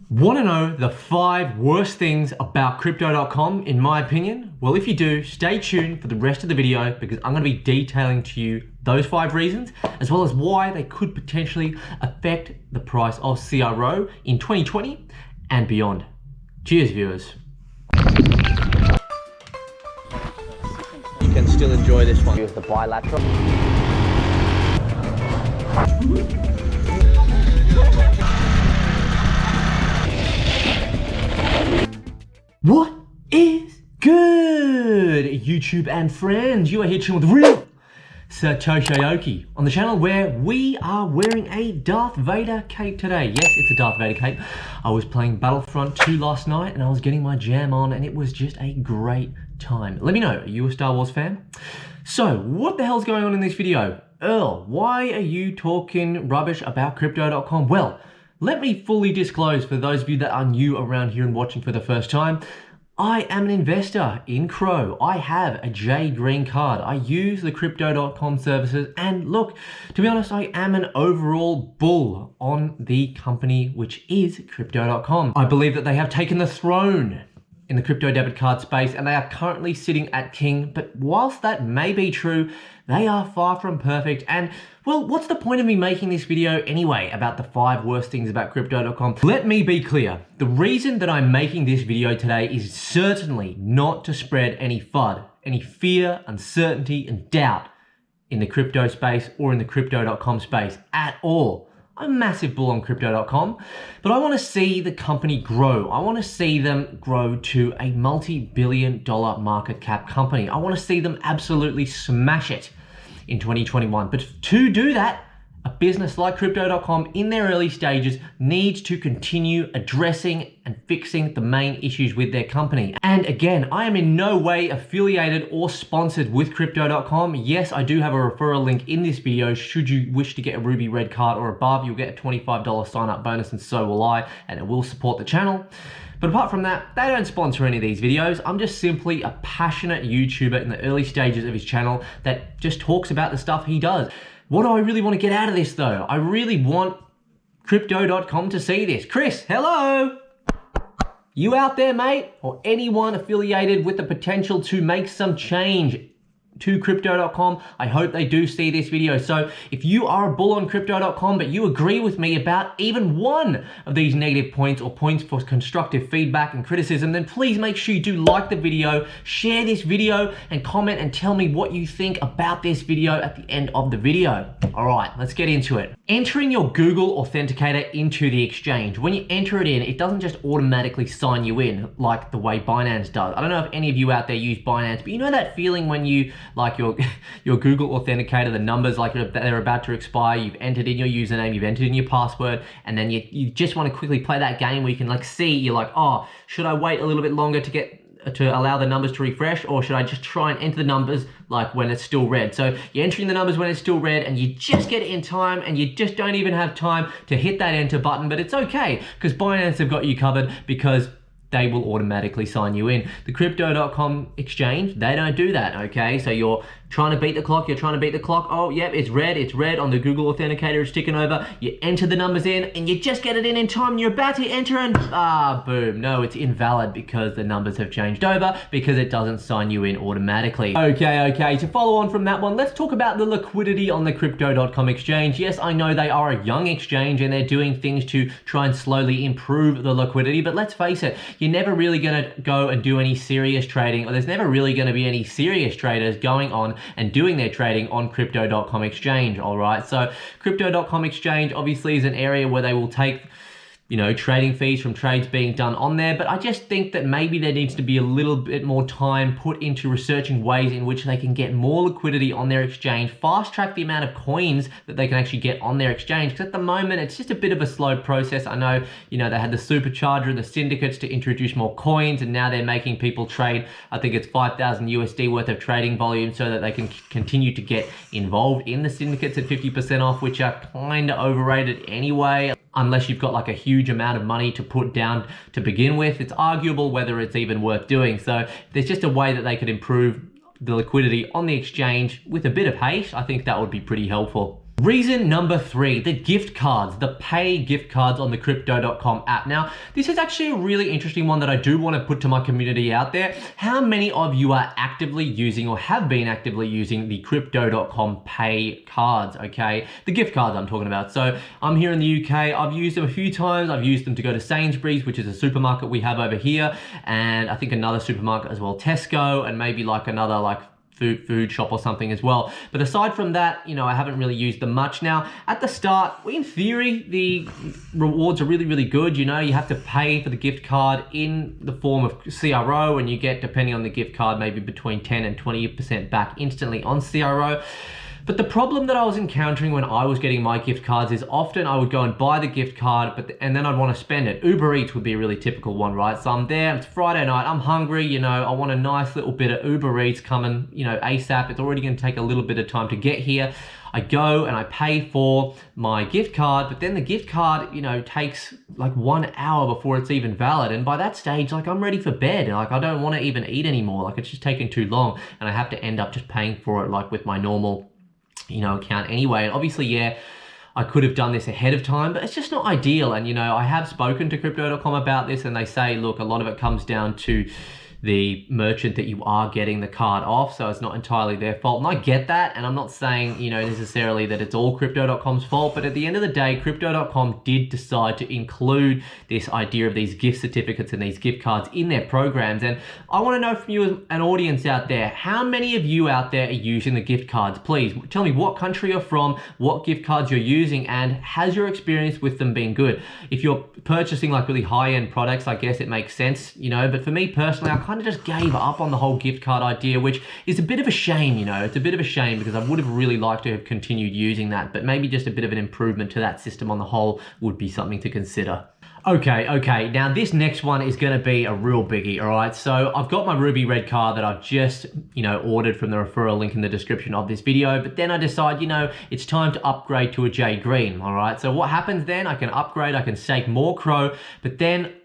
Want to know the 5 worst things about crypto.com in my opinion? Well, if you do, stay tuned for the rest of the video because I'm going to be detailing to you those 5 reasons as well as why they could potentially affect the price of CRO in 2020 and beyond. Cheers, viewers. You can still enjoy this one. Use the bilateral. What is good, YouTube and friends? You are here chilling with real Satoshi Aoki on the channel where we are wearing a Darth Vader cape today. Yes, it's a Darth Vader cape. I was playing Battlefront 2 last night and I was getting my jam on and it was just a great time. Let me know, are you a Star Wars fan? So, what the hell's going on in this video? Earl, why are you talking rubbish about crypto.com? Well, let me fully disclose for those of you that are new around here and watching for the first time, I am an investor in CRO. I have a J green card. I use the crypto.com services and look, to be honest, I am an overall bull on the company which is crypto.com. I believe that they have taken the throne in the crypto debit card space and they are currently sitting at king, but whilst that may be true, they are far from perfect. And well, what's the point of me making this video anyway about the 5 worst things about crypto.com? Let me be clear. The reason that I'm making this video today is certainly not to spread any FUD, any fear, uncertainty, and doubt in the crypto space or in the crypto.com space at all. I'm a massive bull on crypto.com, but I want to see the company grow. I want to see them grow to a multi-billion-dollar market cap company. I want to see them absolutely smash it in 2021. But to do that, a business like crypto.com in their early stages needs to continue addressing and fixing the main issues with their company. And again, I am in no way affiliated or sponsored with crypto.com. Yes, I do have a referral link in this video. Should you wish to get a ruby red card or above, you'll get a $25 sign up bonus and so will I, and it will support the channel. But apart from that, they don't sponsor any of these videos. I'm just simply a passionate YouTuber in the early stages of his channel that just talks about the stuff he does. What do I really want to get out of this though? I really want crypto.com to see this. Chris, hello! You out there, mate? Or anyone affiliated with the potential to make some change to crypto.com, I hope they do see this video. So if you are a bull on crypto.com but you agree with me about even one of these negative points or points for constructive feedback and criticism, then please make sure you do like the video, share this video and comment and tell me what you think about this video at the end of the video. All right, let's get into it. Entering your Google Authenticator into the exchange. When you enter it in, it doesn't just automatically sign you in like the way Binance does. I don't know if any of you out there use Binance, but you know that feeling when you like your Google Authenticator, the numbers like they're about to expire, you've entered in your username, you've entered in your password, and then you just want to quickly play that game where you can like see, you're like, oh, should I wait a little bit longer to allow the numbers to refresh, or should I just try and enter the numbers like when it's still red? So you're entering the numbers when it's still red and you just get it in time and you just don't even have time to hit that enter button, but it's okay because Binance have got you covered because they will automatically sign you in. The crypto.com exchange, they don't do that, okay? So you're trying to beat the clock, oh, yep, it's red on the Google Authenticator, it's ticking over, you enter the numbers in, and you just get it in time, and you're about to enter, and boom, no, it's invalid because the numbers have changed over, because it doesn't sign you in automatically. Okay, to follow on from that one, let's talk about the liquidity on the crypto.com exchange. Yes, I know they are a young exchange, and they're doing things to try and slowly improve the liquidity, but let's face it, you're never really gonna go and do any serious trading, or there's never really gonna be any serious traders going on and doing their trading on crypto.com exchange, all right? So crypto.com exchange obviously is an area where they will take, you know, trading fees from trades being done on there, but I just think that maybe there needs to be a little bit more time put into researching ways in which they can get more liquidity on their exchange, fast track the amount of coins that they can actually get on their exchange, because at the moment it's just a bit of a slow process. I know, you know, they had the supercharger and the syndicates to introduce more coins, and now they're making people trade, I think it's 5,000 USD worth of trading volume so that they can continue to get involved in the syndicates at 50% off, which are kind of overrated anyway. Unless you've got like a huge amount of money to put down to begin with, it's arguable whether it's even worth doing. So if there's just a way that they could improve the liquidity on the exchange with a bit of haste, I think that would be pretty helpful. Reason number 3, the gift cards, the pay gift cards on the crypto.com app. Now, this is actually a really interesting one that I do want to put to my community out there. How many of you are actively using or have been actively using the crypto.com pay cards, okay? The gift cards I'm talking about. So I'm here in the UK. I've used them a few times. I've used them to go to Sainsbury's, which is a supermarket we have over here. And I think another supermarket as well, Tesco, and maybe like another like food shop or something as well. But aside from that, you know, I haven't really used them much. Now, at the start, in theory, the rewards are really, really good. You know, you have to pay for the gift card in the form of CRO, and you get, depending on the gift card, maybe between 10 and 20% back instantly on CRO. But the problem that I was encountering when I was getting my gift cards is often I would go and buy the gift card, and then I'd want to spend it. Uber Eats would be a really typical one, right? So I'm there, it's Friday night, I'm hungry, you know, I want a nice little bit of Uber Eats coming, you know, ASAP. It's already going to take a little bit of time to get here. I go and I pay for my gift card, but then the gift card, you know, takes like 1 hour before it's even valid. And by that stage, like I'm ready for bed. Like I don't want to even eat anymore. Like it's just taking too long, and I have to end up just paying for it like with my normal, you know, account anyway. And obviously, yeah, I could have done this ahead of time, but it's just not ideal. And, you know, I have spoken to crypto.com about this, and they say, look, a lot of it comes down to the merchant that you are getting the card off, so it's not entirely their fault. And I get that, and I'm not saying, you know, necessarily that it's all crypto.com's fault, but at the end of the day, crypto.com did decide to include this idea of these gift certificates and these gift cards in their programs. And I want to know from you as an audience out there, how many of you out there are using the gift cards? Please tell me what country you're from, what gift cards you're using, and has your experience with them been good? If you're purchasing like really high-end products, I guess it makes sense, you know, but for me personally, I kind of just gave up on the whole gift card idea, which is a bit of a shame, you know. It's a bit of a shame because I would have really liked to have continued using that, but maybe just a bit of an improvement to that system on the whole would be something to consider. Okay, now this next one is going to be a real biggie, all right? So I've got my Ruby Red card that I've just, you know, ordered from the referral link in the description of this video, but then I decide, you know, it's time to upgrade to a J Green, all right? So what happens then? I can upgrade, I can stake more CRO, but then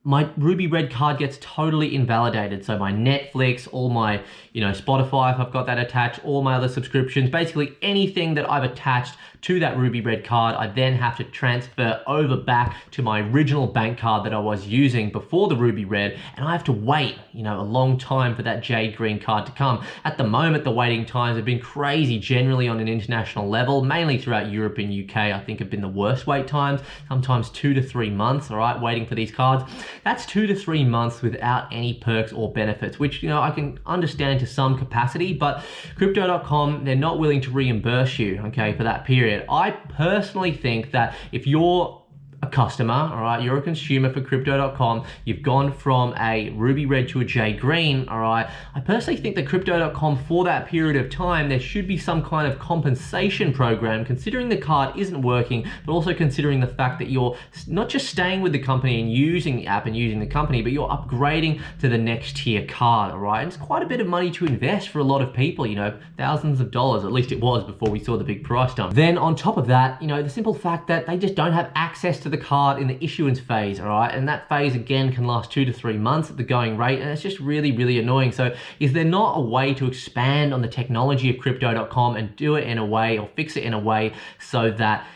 my Ruby Red card gets totally invalidated. So my Netflix, all my, you know, Spotify, if I've got that attached, all my other subscriptions, basically anything that I've attached to that Ruby Red card, I then have to transfer over back to my original bank card that I was using before the Ruby Red, and I have to wait, you know, a long time for that J Green card to come. At the moment, the waiting times have been crazy generally on an international level, mainly throughout Europe and UK, I think have been the worst wait times, sometimes 2 to 3 months, all right, waiting for these cards. That's 2 to 3 months without any perks or benefits, which, you know, I can understand to some capacity, but crypto.com, they're not willing to reimburse you, okay, for that period. I personally think that if you're a customer, all right, you're a consumer for crypto.com, you've gone from a Ruby Red to a J Green, all right, I personally think that crypto.com for that period of time, there should be some kind of compensation program, considering the card isn't working, but also considering the fact that you're not just staying with the company and using the app and using the company, but you're upgrading to the next tier card, all right? And it's quite a bit of money to invest for a lot of people, you know, thousands of dollars, at least it was before we saw the big price dump. Then on top of that, you know, the simple fact that they just don't have access to the card in the issuance phase, all right? And that phase again can last 2 to 3 months at the going rate, and it's just really, really annoying. So is there not a way to expand on the technology of crypto.com and do it in a way, or fix it in a way so that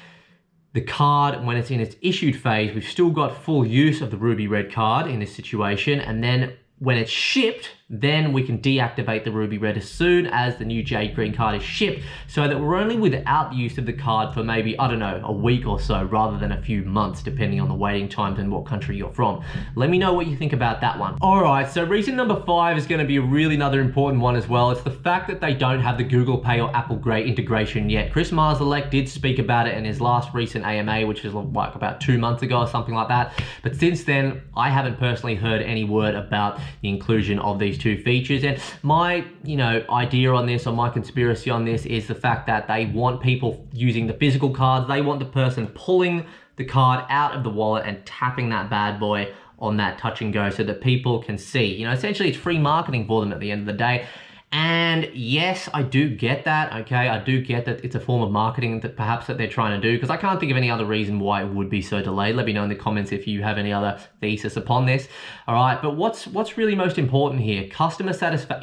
the card, when it's in its issued phase, we've still got full use of the Ruby Red card in this situation, and then when it's shipped, then we can deactivate the Ruby Red as soon as the new J Green card is shipped, so that we're only without the use of the card for maybe, I don't know, a week or so, rather than a few months, depending on the waiting times and what country you're from. Let me know what you think about that one. All right, so reason number 5 is going to be really another important one as well. It's the fact that they don't have the Google Pay or Apple Pay integration yet. Chris Marszalek did speak about it in his last recent AMA, which is like about 2 months ago or something like that. But since then, I haven't personally heard any word about the inclusion of these two features. And my, you know, idea on this, or my conspiracy on this, is the fact that they want people using the physical cards. They want the person pulling the card out of the wallet and tapping that bad boy on that touch and go so that people can see. You know, essentially it's free marketing for them at the end of the day. And yes, I do get that, okay? I do get that it's a form of marketing that perhaps that they're trying to do, because I can't think of any other reason why it would be so delayed. Let me know in the comments if you have any other thesis upon this. All right, but what's really most important here?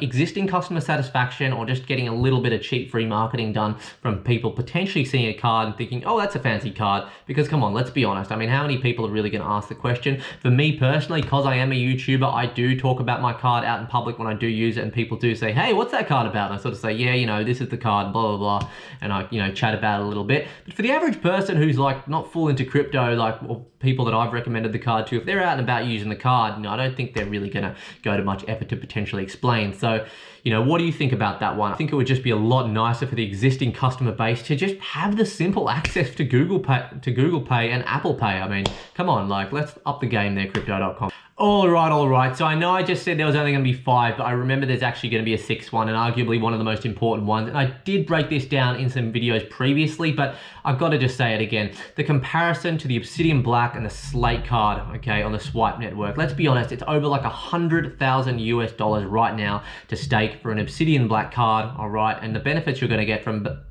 Existing customer satisfaction, or just getting a little bit of cheap free marketing done from people potentially seeing a card and thinking, oh, that's a fancy card. Because come on, let's be honest. I mean, how many people are really going to ask the question? For me personally, because I am a YouTuber, I do talk about my card out in public when I do use it, and people do say, hey, what's that card about? And I sort of say, yeah, you know, this is the card, blah, blah, blah. And I, you know, chat about it a little bit. But for the average person who's like not full into crypto, like, or people that I've recommended the card to, if they're out and about using the card, you know, I don't think they're really going to go to much effort to potentially explain. So, you know, what do you think about that one? I think it would just be a lot nicer for the existing customer base to just have the simple access to Google Pay and Apple Pay. I mean, come on, like, let's up the game there, crypto.com. All right. So I know I just said there was only going to be 5, but I remember there's actually going to be a 6th one, and arguably one of the most important ones. And I did break this down in some videos previously, but I've got to just say it again. The comparison to the Obsidian Black and the Slate card, okay, on the Swipe network. Let's be honest, it's over like $100,000 US right now to stake for an Obsidian Black card, all right? And the benefits you're going to get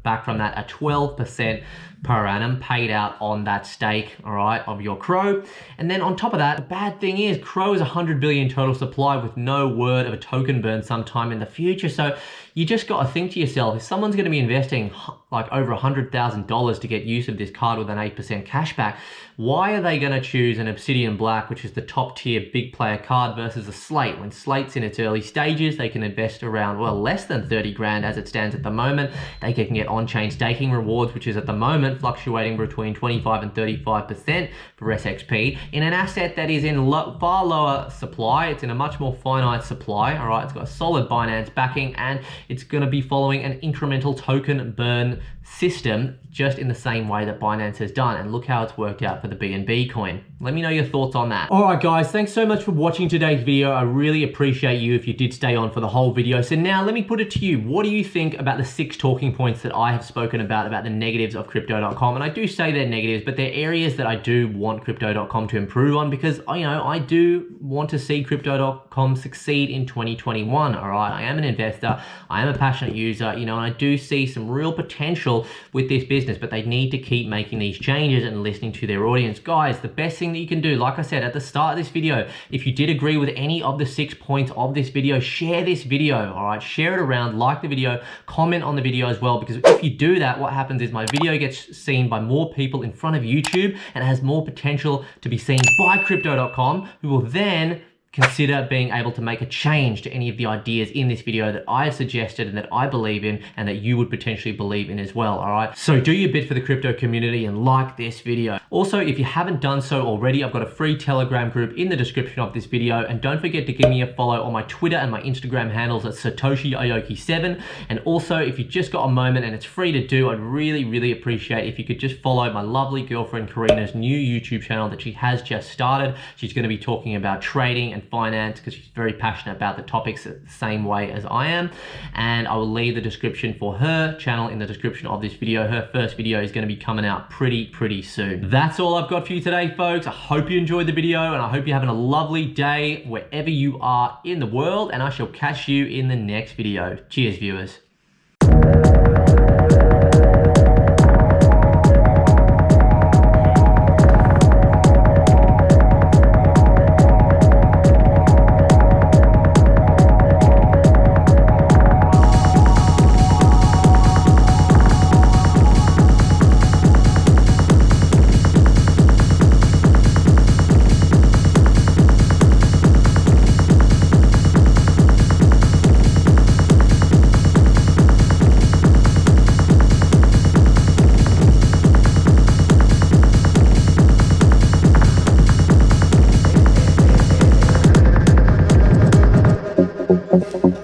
back from that are 12% per annum paid out on that stake, all right, of your CRO. And then on top of that, the bad thing is CRO is 100 billion total supply with no word of a token burn sometime in the future. So you just got to think to yourself, if someone's going to be investing like over $100,000 to get use of this card with an 8% cashback, why are they going to choose an Obsidian Black, which is the top tier big player card, versus a Slate? When Slate's in its early stages, they can invest around, well, less than 30 grand as it stands at the moment. They can get on-chain staking rewards, which is at the moment fluctuating between 25 and 35% for SXP, in an asset that is in far lower supply. It's in a much more finite supply, all right? It's got a solid Binance backing, and it's going to be following an incremental token burn system, just in the same way that Binance has done. And look how it's worked out for the BNB coin. Let me know your thoughts on that. All right, guys, thanks so much for watching today's video. I really appreciate you if you did stay on for the whole video. So now let me put it to you. What do you think about the 6 talking points that I have spoken about the negatives of crypto.com? And I do say they're negatives, but they're areas that I do want crypto.com to improve on, because, you know, I do want to see crypto.com succeed in 2021, all right? I am an investor. I am a passionate user, you know, and I do see some real potential with this business, but they need to keep making these changes and listening to their audience. Guys, the best thing that you can do, like I said at the start of this video, if you did agree with any of the 6 points of this video, share this video, all right? Share it around, like the video, comment on the video as well, because if you do that, what happens is my video gets seen by more people in front of YouTube and has more potential to be seen by crypto.com, who will then consider being able to make a change to any of the ideas in this video that I have suggested and that I believe in and that you would potentially believe in as well, all right? So do your bit for the crypto community and like this video. Also, if you haven't done so already, I've got a free Telegram group in the description of this video, and don't forget to give me a follow on my Twitter and my Instagram handles at SatoshiAoki7. And also, if you just got a moment and it's free to do, I'd really appreciate if you could just follow my lovely girlfriend Karina's new YouTube channel that she has just started. She's going to be talking about trading and finance, because she's very passionate about the topics the same way as I am. And I will leave the description for her channel in the description of this video. Her first video is going to be coming out pretty soon. That's all I've got for you today, folks. I hope you enjoyed the video, and I hope you're having a lovely day wherever you are in the world, and I shall catch you in the next video. Cheers, viewers.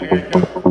Okay, go.